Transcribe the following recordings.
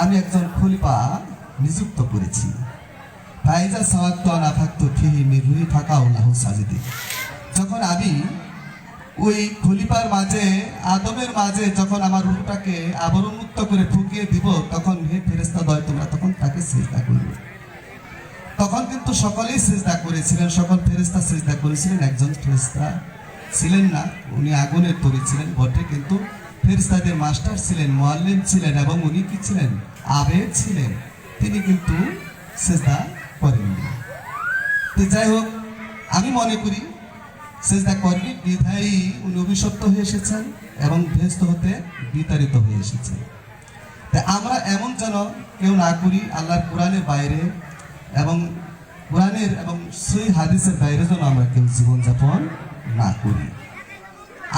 আমি একজন খলিফা নিযুক্ত করেছি। যখন আমি ওই খলিফার মাঝে আদমের মাঝে যখন আমার রূহটাকে আবরণ মুক্ত করে ফুঁকিয়ে দিব, তখন হে ফেরেশতাদ্বয় তোমরা তখন তাকে সিজদা করবে। তখন কিন্তু সকলেই সিজদা করেছিলেন, সকল ফেরেশতা সিজদা করেছিলেন। একজন ফেরেশতা ছিলেন না, উনি আগুনের তরি ছিলেন বটে, কিন্তু ফেরেশতাদের মাস্টার ছিলেন, মুআল্লিম ছিলেন, এবং উনি কি ছিলেন? আবেদ ছিলেন। তিনি কিন্তু সিজদা করেননি। তো যাই হোক, আমি মনে করি সিজদা করেনি বিধায়ী উনি অভিশপ্ত হয়ে এসেছেন এবং বেহেশত হতে বিতাড়িত হয়ে এসেছেন। তাই আমরা এমন যেন কেউ না করি আল্লাহর কোরআনের বাইরে এবং কোরআনের এবং সহিহ হাদিসের বাইরে যেন আমরা কেউ জীবনযাপন না করি।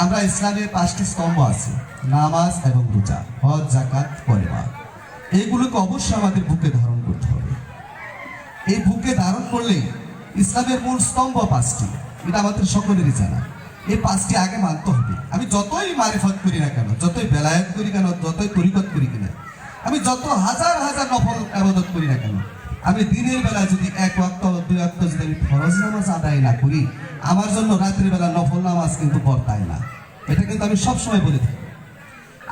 আমরা ইসলামের 5টি স্তম্ভ আছে, নামাজ এবং রোজা, হজ, যাকাত, কলেমা। এইগুলোকে অবশ্যই আমাদের বুকে ধারণ করতে হবে। এই বুকে ধারণ করলেই ইসলামের মূল স্তম্ভ 5টি, এটা আমাদের সকলেরই জানা। এই 5টি আগে মানতে হবে। আমি যতই মারিফত করি না কেন, যতই বেলায়েত করি কেন, যতই তরিকত করি কিনা, আমি যত হাজার হাজার নফল ইবাদত করি না কেন, আমি দিনের বেলা যদি 1 ওয়াক্ত 2 ওয়াক্ত যদি আমি ফরজ নামাজ আদায় না করি, আমার জন্য রাত্রির বেলা নফল নামাজ কিন্তু বর্তায় না। এটা কিন্তু আমি সবসময় বলে থাকি।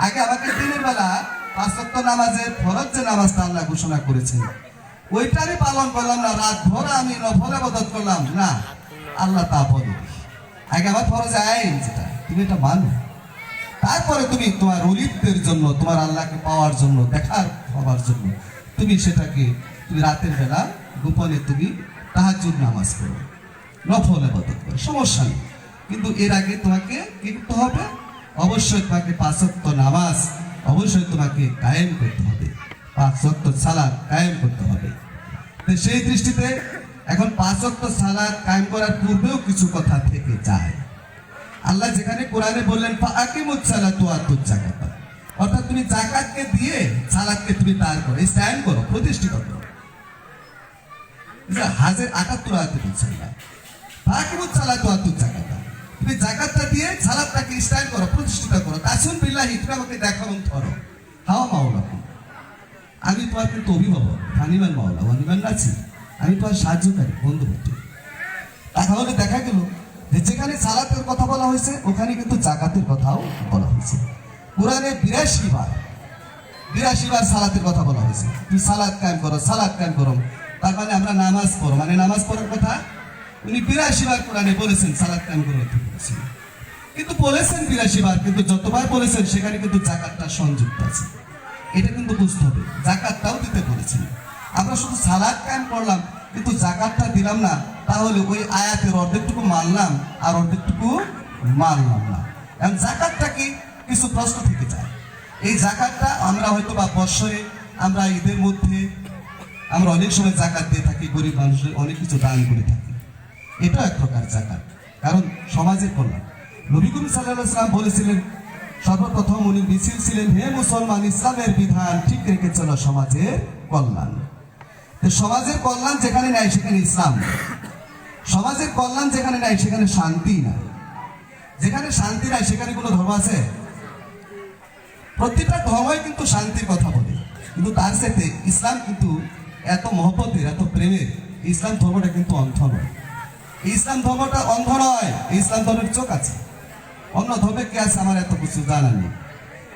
আগে আমাকে দিনের বেলা 5 ওয়াক্ত নামাজের ফরজ যে নামাজটা আল্লাহ ঘোষণা করেছেন ওইটা আমি পালন করলাম না, রাত ভর আমি নফল ইবাদত করলাম না, আল্লাহ তা বলে। আগে আমার ফরজ আইন যেটা তুমি এটা মানো, তারপরে তুমি তোমার ওলিদের জন্য, তোমার আল্লাহকে পাওয়ার জন্য, দেখার হবার জন্য তুমি সেটাকে তুমি রাতের বেলা গোপনে তুমি তাহাজ্জুদ নামাজ করো, নফল ইবাদত করো, সমস্যা নেই। কিন্তু এর আগে তোমাকে কি করতে হবে? অবশ্যই তোমাকে 5 ওয়াক্ত নামাজ অবশ্যই তোমাকে কায়েম করতে হবে, 5 ওয়াক্ত সালাত কায়েম করতে হবে। তো সেই দৃষ্টিতে এখন 5 ওয়াক্ত সালাত কায়েম করার পূর্বেও কিছু কথা থেকে যায়। আল্লাহ যেখানে কোরআনে বললেন ফাআকিমুস সালাতা ওয়া আতুজ যাকাত, অর্থাৎ তুমি যাকাতকে দিয়ে সালাতকে তুমি তার করো, স্ট্যান্ড করো, প্রতিষ্ঠিত করো। হাজের 78 আয়াতে বলছেন না ফাআকিমুস সালাতা ওয়া আতুজ যাকাত, তুমি যাকাতটা দিয়ে সালাতটাকে স্ট্যান্ড করো, প্রতিষ্ঠিত করো। তাসুন বিল্লাহি, তুমি আমাকে দেখো এবং ধরো। হাওয়া মাওলাকুম, আমি তোমার কিন্তু অভিভাবক, ফানিমান মাওলা ওয়ানিমান নাসির, আমি তোমার সাহায্যকারী, বন্ধু বটে। তাহলে দেখা গেল যে যেখানে সালাতের কথা বলা হয়েছে ওখানে কিন্তু যাকাতের কথাও বলা হয়েছে। কোরআনে 82 বার সালাতের কথা বলা হয়েছে। তুমি সালাত কায়েম করো, সালাত কায়েম করো, তার মানে আমরা নামাজ পড়ো, মানে নামাজ পড়ার কথা উনি 82 বার কোরআনে বলেছেন, সালাত কায়েম করো বলেছেন। কিন্তু বলেছেন 82 বার, কিন্তু যতবার বলেছেন সেখানে কিন্তু যাকাতটা সংযুক্ত আছে। এটা কিন্তু বুঝতে হবে, যাকাতটাও দিতে বলেছেন। আমরা শুধু সালাত কায়েম করলাম কিন্তু যাকাতটা দিলাম না, তাহলে ওই আয়াতের অর্ধেকটুকু মানলাম আর অর্ধেকটুকু মানলাম না। এখন যাকাতটা কি? কিছু প্রশ্ন থেকে যায়। এই যাকাতটা আমরা হয়তো বা বৎসরে আমরা ঈদের মধ্যে আমরা অনেক সময় যাকাত দিয়ে থাকি, গরিব মানুষের অনেক কিছু দান করে থাকি, এটাও এক প্রকার যাকাত, কারণ সমাজের কল্যাণ। নবী করিম সাল্লাল্লাহু আলাইহি ওয়াসাল্লাম বলেছিলেন, সর্বপ্রথম উনি মিছিল ছিলেন, হে মুসলমান, ইসলামের বিধান ঠিক রেখে চলো সমাজের কল্যাণ। সমাজের কল্যাণ যেখানে নাই সেখানে ইসলাম, সমাজের কল্যাণ যেখানে নাই সেখানে শান্তি নাই, যেখানে শান্তি নাই সেখানে কোনো ধর্ম আছে? প্রত্যেকটা ধর্মই কিন্তু শান্তির কথা বলে, কিন্তু তার সাথে ইসলাম কিন্তু এত মহব্বতের, এত প্রেমের। ইসলাম ধর্মটা কিন্তু অন্ধ নয়, ইসলাম ধর্মটা অন্ধ নয়, ইসলাম ধর্মের চোখ আছে। অন্য ধর্মে কি আছে আমার এত কিছু জানা নেই,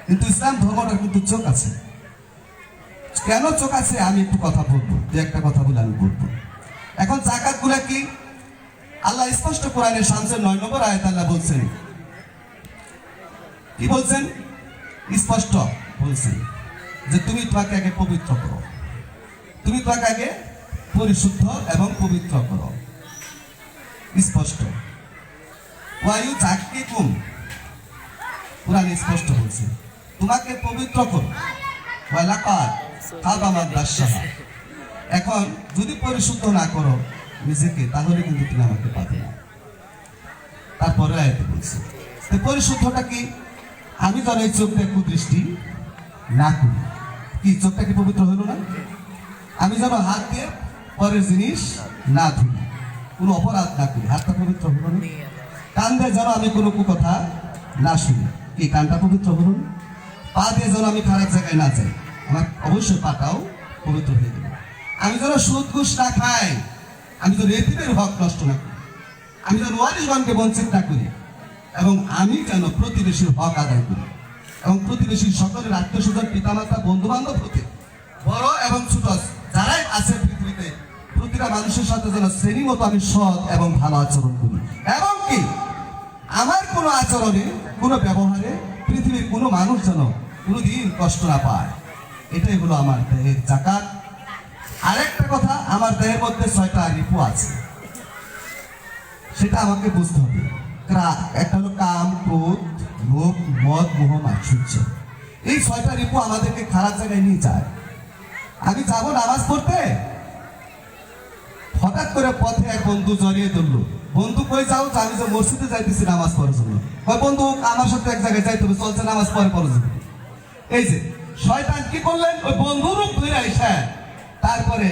কিন্তু ইসলাম ধর্মটা কিন্তু চোখ আছে। কেন চোখ আছে আমি একটু কথা বলবো, যে একটা কথা বলে আমি বলবো। এখন যাকাত গুলা কি? আল্লাহ স্পষ্ট কোরআনে শামসের 9 নম্বর আয়াত আল্লাহ বলছেন, কি বলছেন? স্পষ্ট বলছেন যে তুমি তোমাকে আগে পবিত্র করো, তুমি তোমাকে আগে পরিশুদ্ধ এবং পবিত্র করো। স্পষ্ট ওয়ায়ু যাক্কিকুম, কোরআন স্পষ্ট বলছে তোমাকে পবিত্র করো। ওয়ালাকাদ খাবামাদ দাশশাহা, এখন যদি পরিশুদ্ধ না করো নিজেকে তাহলে কিন্তু তুমি আমাকে পাবে না। তারপরে আয়াতে বলছে পরিশুদ্ধটা কি? আমি যেন এই চোখটা কুদৃষ্টি না করি, কি চোখটা কি পবিত্র হইল না? আমি যেন হাত দিয়ে পরের জিনিস না ধুই, কোনো অপরাধ না করি, হাতটা পবিত্র হইল না? কান দিয়ে যেন আমি কোনো কথা না শুনি, কি কানটা পবিত্র হইল না? পা দিয়ে যেন আমি খারাপ জায়গায় না যাই, আমার অবশ্যই পাটাও পবিত্র হয়ে গেল। আমি যেন সুদ ঘুষ না খাই, আমি যেন এতিমের হক নষ্ট না করি, আমি যেন ওয়ারিশগণকে বঞ্চিত না করি, এবং আমি যেন প্রতিবেশীর হক আদায় করি, এবং প্রতিবেশীর সকলের আত্মীয়স্বজন, পিতামাতা, বন্ধু বান্ধব হতে বড় এবং ছোট যারাই আছে পৃথিবীতে প্রতিটা মানুষের সাথে যেন শ্রেণী মতো আমি সৎ এবং ভালো আচরণ করি, এবং কি আমার কোনো আচরণে, কোনো ব্যবহারে পৃথিবীর কোনো মানুষ যেন কোনোদিন কষ্ট না পায়। এটাই হলো আমার দেহের জাকাত। আরেকটা কথা, আমার দেহের মধ্যে 6টা রিপু আছে, সেটা আমাকে বুঝতে হবে। একটা হলো কাম, ক্রোধ, লোভ, মদ, মোহ, মাৎসর্য। এই 6টা রিপু আমাদেরকে খারাপ জায়গায় নিয়ে যায়। আমি যাবো নামাজ পড়তে, হঠাৎ করে পথে এক বন্ধু জড়িয়ে ধরলো, বন্ধু কই যাও? আমি যে মসজিদে যাইতেছি নামাজ পড়ার জন্য। বন্ধু আমার সাথে এক জায়গায় যাইতে হবে, চলছে নামাজ পড়ে পড়ে যাবে। এই যে শয়তান কি করলেন, ওই বন্ধু রূপ ধরে আইসা তারপরে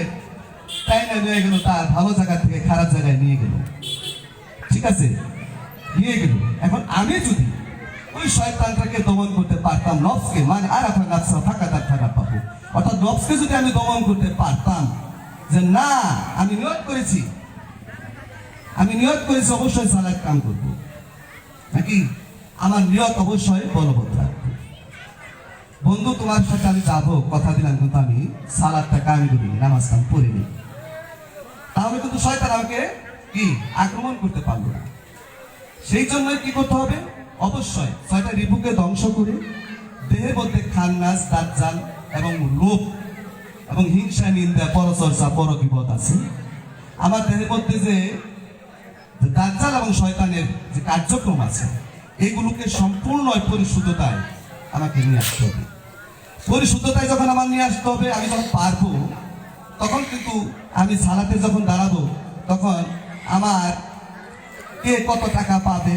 তাই না নিয়ে গেল, তার ভালো জায়গা থেকে খারাপ জায়গায় নিয়ে গেল। ঠিক আছে, নিয়ে গেল। এখন আমি যদি ওই শয়তানটাকে দমন করতে পারতাম, নফসকে, মানে আর আপনার নাফসা ফাঁকা তার থাকা পাবো, অর্থাৎ নফসকে যদি আমি দমন করতে পারতাম যে না, আমি নিয়ত করেছি অবশ্যই সালাদ কাম করবো, নাকি আমার নিয়ত অবশ্যই বলবৎ রাখবো। বন্ধু তোমার সাথে আমি যাবো, কথা দিলাম, কিন্তু আমি সালাদটা কাম করিনি, নামাজ কাম পড়িনি, তাহলে কিন্তু শয়তান আমাকে কি আক্রমণ করতে পারলো না। সেই জন্য কি করতে হবে? অবশ্যই 6টা রিপুকে ধ্বংস করে দেহের মধ্যে খান্নাস, দাজ্জাল এবং লোভ এবং হিংসা, নিন্দা, পরচর্চা, পরগীবত আছে। আমার দেহের মধ্যে যে দাজ্জাল এবং শয়তানের যে কার্যক্রম আছে, এগুলোকে সম্পূর্ণ পরিশুদ্ধতায় আমাকে নিয়ে আসতে হবে। পরিশুদ্ধতায় যখন আমার নিয়ে আসতে হবে, আমি যখন পারবো, তখন কিন্তু আমি সালাতে যখন দাঁড়াবো, তখন আমার কে কত টাকা পাবে,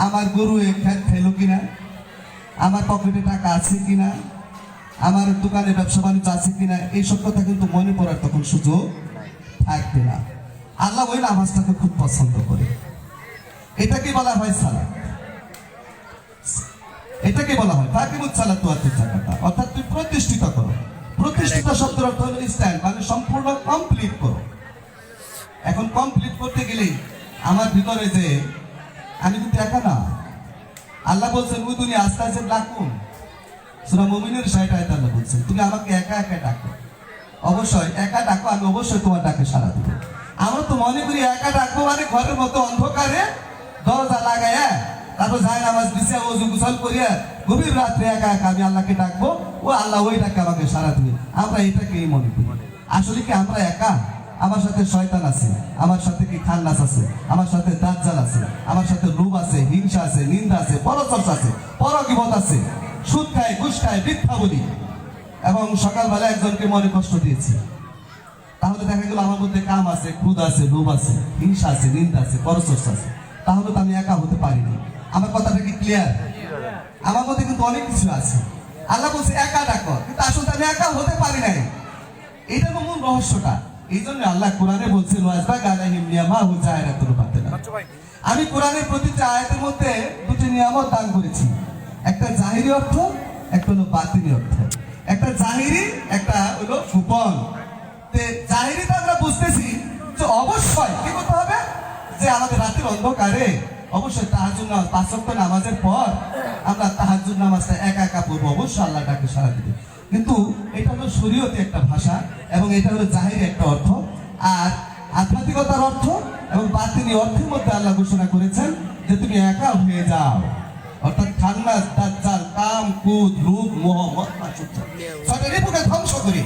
আমার গরু খেত খেলো কিনা, আমার পকেটে টাকা আছে কিনা, আমার দোকানে ব্যবসা বাণিজ্য আছে কিনা, এইসব কথা কিন্তু মনে পড়ার তখন সুযোগ থাকবে না। আল্লাহ ওই নামাজটাকে খুব পছন্দ করে। এটাকে বলা হয় সালাত, এটাকে বলা হয় ফাকিমুত সালাত ওয়া আতিজ যাকাত, অর্থাৎ তুমি প্রতিষ্ঠিত করো। প্রতিষ্ঠিত শব্দের অর্থ হলো স্ট্যান্ড, মানে সম্পূর্ণ কমপ্লিট করো। এখন কমপ্লিট করতে গেলে আমার ভিতরে যে আমি কিন্তু একা না, আল্লাহ বলছেন ওই দুনিয়া আস্তে আস্তে ডাকুন, সূরা মুমিনের 60 আয়াতে আল্লাহ বলছেন তুমি আমাকে একা একা ডাকো। অবশ্যই একা ডাকো, আমি অবশ্যই তোমার ডাকে সাড়া দেবো। আমরা তো মনে করি একা ডাকবো মানে ঘরের মতো অন্ধকারে দরজা লাগাইয়া, তারপর যাই নামাজ বিছিয়া ওযু গোসল করিয়া গভীর রাত্রে একা একা আমি আল্লাহকে ডাকবো, ও আল্লাহ ওই ডাকে আমাকে সাড়া দিবে। আমরা এটাকেই মনে করি। আসলে কি আমরা একা? আমার সাথে শয়তান আছে, আমার সাথে কি খান্নাস আছে, আমার সাথে দাজ্জাল আছে, আমার সাথে লোভ আছে, হিংসা আছে, নিন্দা আছে, পরচর্চা আছে, পরগীবত আছে, সুদ খায়, ঘুষ খায়, মিথ্যা বলি, এবং সকালবেলা একজনকে মনে কষ্ট দিয়েছি। তাহলে দেখা গেল আমার মধ্যে কাম আছে, ক্রোধ আছে, লোভ আছে, হিংসা আছে, নিন্দা আছে, পরচর্চা আছে। তাহলে তো আমি একা হতে পারিনি। আমার কথাটা কি ক্লিয়ার? আমার মধ্যে কিন্তু অনেক কিছু আছে। আল্লাহ বলছে একা ডাকো, কিন্তু আসলে আমি একা হতে পারি নাই। এইটা তো মূল রহস্যটা। এই জন্য আল্লাহ কোরআনে বলছেন আমি কোরআনের প্রতিটি আয়াতের মধ্যে দুটি নিয়ামত দান করেছি, একটা জাহিরি অর্থ, একটা হলো বাতিনি অর্থ। একটা জাহিরি, একটা হলো গোপন। জাহিরিতে আমরা বুঝতেছি যে অবশ্যই কি করতে হবে, যে আমাদের রাতের অন্ধকারে অবশ্যই তাহাজ্জুদ নামাজ, 5 ওয়াক্ত নামাজের পর আমরা তাহাজ্জুদ নামাজটা একা একা পড়বো, অবশ্যই আল্লাহ ডাকে সাড়া দিবে। কিন্তু এটা হলো শরীয়তে একটা ভাষা, এবং এটা হলো জাহিরি একটা অর্থ। আর আধ্যাত্মিকতার অর্থ এবং বাতিনি অর্থের মধ্যে আল্লাহ ঘোষণা করেছেন যে তুমি একা হয়ে যাও, অর্থাৎ খান্নাস, দাজ্জাল, কাম, ক্রোধ, লোভ, মোহ, মদ, মাৎসর্য, 6টা রিপুকে ধ্বংস করি,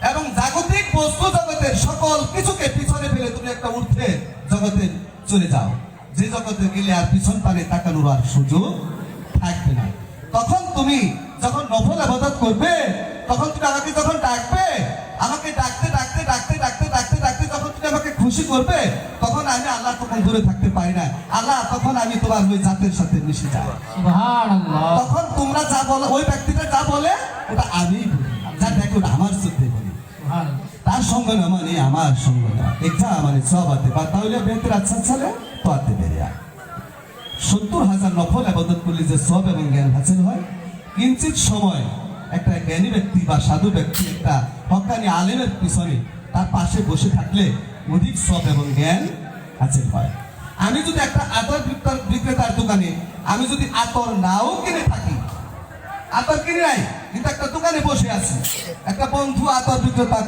এবং জাগতিক বস্তু জগতের সকল কিছুকে পিছনে ফেলে তুমি একটা ঊর্ধ্বে জগতে চলে যাও, যে জগতে গেলে আর পিছন পানে তাকানোর আর সুযোগ থাকবে না। তখন তুমি যখন নফল ইবাদত করবে, তখন তুমি আমাকে যখন ডাকবে, আমাকে ডাকতে ডাকতে ডাকতে ডাকতে ডাকতে ডাকতে যখন তুমি আমাকে খুশি করবে, তখন আমি আল্লাহ তখন দূরে থাকতে পারি না। আল্লাহ তখন আমি তোমার ওই জাতের সাথে মিশে যাই। সুবহানাল্লাহ। তখন তোমরা যা বলো, ওই ব্যক্তিটা যা বলে ওটা আমি বলি, যা দেখো আমার চোখে বলি। তার সঙ্গে না মানে আমার সঙ্গে না, এটা মানে সব আতে বা তাহলে বেতের আচ্ছা চলে তো আতে বেরিয়া 70,000 নফল ইবাদত করলে যে সব এবং জ্ঞান হাসিল হয়, কিঞ্চিত সময় একটা জ্ঞানী ব্যক্তি বা সাধু ব্যক্তি একটা হক্কানি আলেমের পিছনে তার পাশে বসে থাকলে অধিক সব এবং জ্ঞান আছে হয়। আমি যদি একটা আতর বিক্রেতার দোকানে আমি যদি আতর নাও কিনে থাকি, আতর কিনে নাই কিন্তু একটা দোকানে বসে আছি, একটা বন্ধু আতর বিক্রেতা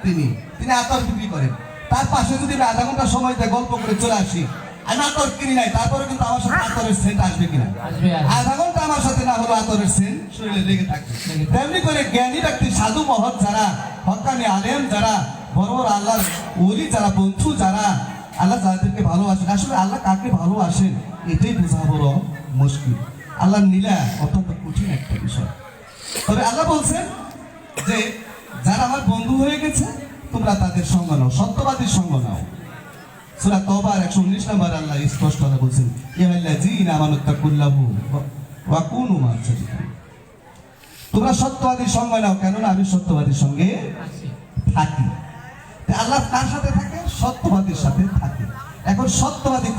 তিনি আতর বিক্রি করেন, তার পাশে যদি আমি আধা ঘন্টা সময় দিয়ে গল্প করে চলে আসি, আমি আতর কিনি নাই, তারপরে কিন্তু আমার সাথে আতরের সেন্ট আসবে কিনা? আধা ঘন্টা আমার সাথে না হলো আতরের সেন্ট শরীরে লেগে থাকবে। তেমনি করে জ্ঞানী ব্যক্তি সাধু মহৎ যারা, হক্কানি আলেম যারা, বড় বড় আল্লাহর ওলি যারা, বন্ধু যারা, আল্লাহ যাদেরকে ভালোবাসেন, আসলে আল্লাহ কাকে ভালোবাসেন এটাই বোঝা বড় মুশকিল। আল্লাহর নীলা অত্যন্ত কঠিন একটা বিষয়। তবে আল্লাহ বলছেন যে যারা আমার বন্ধু হয়ে গেছে তোমরা তাদের সঙ্গ নাও, সত্যবাদীর সঙ্গ নাও। সূরা তওবার 119 নম্বর আল্লাহ স্পষ্ট করে বলছেন, ইয়া আল্লাযীনা আমানু তাকুল্লাহু ওয়া কুনু মা'আস সাদিকিন। তোমরা সত্যবাদীর সঙ্গ নাও, কেননা আমি সত্যবাদীর সঙ্গে থাকি। আল্লাহ কার সাথে থাকে? সত্যবাদীর সাথে থাকে। এখন সত্যবাদী